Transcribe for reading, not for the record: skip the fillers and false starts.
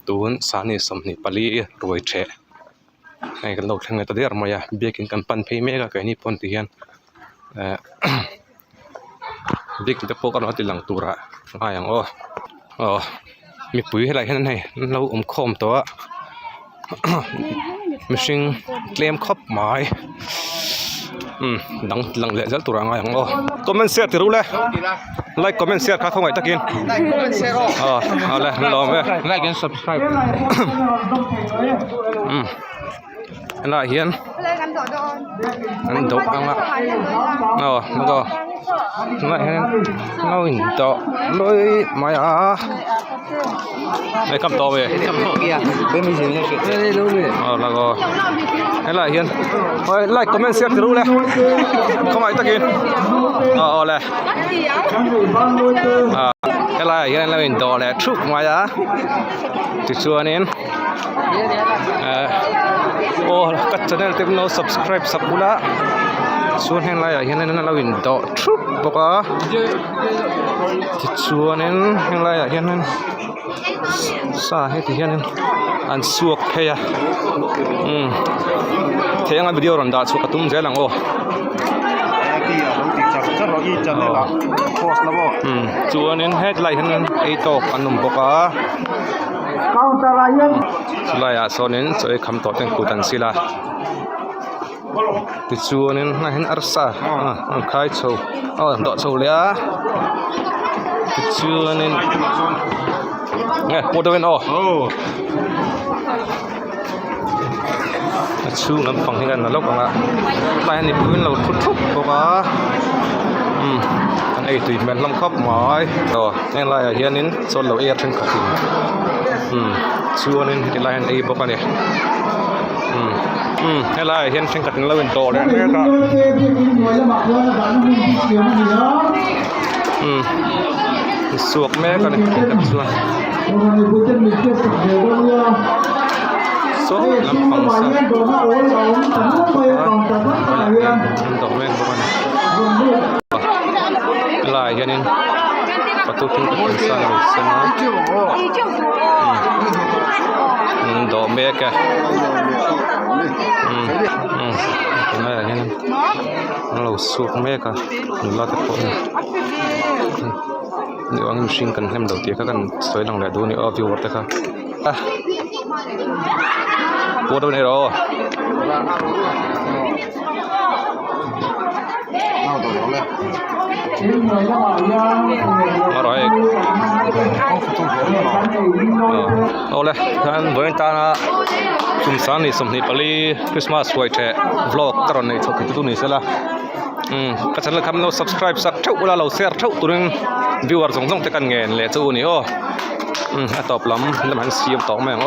ตูนสานีสมนิปลีรวยเชะไอ้กันโลกทั้งในตัวเดียร์มายาเบียกินกันปันเพย์เมกะไก่นี่พ้นที่ยันเด็กจะพกกันว่าติหลังตัวระว่าอย่างมีปุ๋ยอะไรแค่นั้นไงเราคมตัวมิชิงเคลมครบหมายดังหลังเละจะตัวอะไรอย่างคอมเมนต์เสียที่รู้เลยไลค์คอมเมนต์เสียข้าเข้าไปตะกินไลค์คอมเมนต์เสียเอาเลยลองไปไลค์กัน subscribe อันละเฮียนอันดกอังละแล้วก็นั่นเห็นเราอินโตเลยมาอ่ะไอ้คำตอบเลยเป็นมิสิ่งนี้ไม่รู้เลยแล้วก็อันละเฮียนไลค์คอมเมนต์เสียรู้เลยเข้ามาตะกินเอาเลยอันละเฮียนเราอินโตเลยทุกมาอ่ะติดชัวร์นี่กัดชแนลเต็มโน้ต subscribe สับบุละส่วนเห็นอะไรเห็นนั่นเราอินโตทุบปะกะที่ส่วนนั้นเห็นอะไรเห็นนั่นสาเหตุเห็นนั่นอันสวกเฮียเที่ยงวิดีโอรันดาสุกตุ้มเจลังส่วนนั้นเห็นอะไรเห็นนั่นไอโตอันนุ่มปะกะลายโซนินสวยคำตอบเป็นกูตันสิละติดชัวนินน่าเห็นอาร์ซ่าใครโชว์ดอกโชว์เลยติดชัวนินเนี่ยโมเดลเป็นชูน้ำฟังให้กันนะลูกกันละลายนี่เป็นเราทุบๆปะวะอันไอ้ตีนเป็นลำครอบหมายเนี่ยลายเฮียนินโซนเราเอียดถึงขัดชัวนินที่ลายไอ้ปะกันเนี่ยนี่แหละเห็นเชิงกัดเราเป็นโตเลยเนี่ยก็สวกแม่กันเนี่ยกับส่วนสวกลำฟังสักดอกแม่ประมาณอะไรเห็นนี่ประตูทิ้งกับสันเลยสินะดอกแม่กันอะไรเห็นเราสวกแม่กันนี่ลาตะโกนนี่ว่ามิชิงกันให้มันดอกเตี้ยกันสวยหลังเลยดูนี่วิววัดกันปวดเป็นไงรออร่อยเอาเลยท่านบริษัทนะชุมชนนี่สมนิปลีคริสต์มาสสวยแท้วล็อกตอนนี้ทุกตัวนี้เสร็จละก็ฉันเลยทำเรา subscribe สักเท่าเวลาเรา share เท่าตัวนึง viewer ส่งแต่กันเงินเลยตัวนี้ตอบล้ำแล้วมันเสียบต่อแม่ง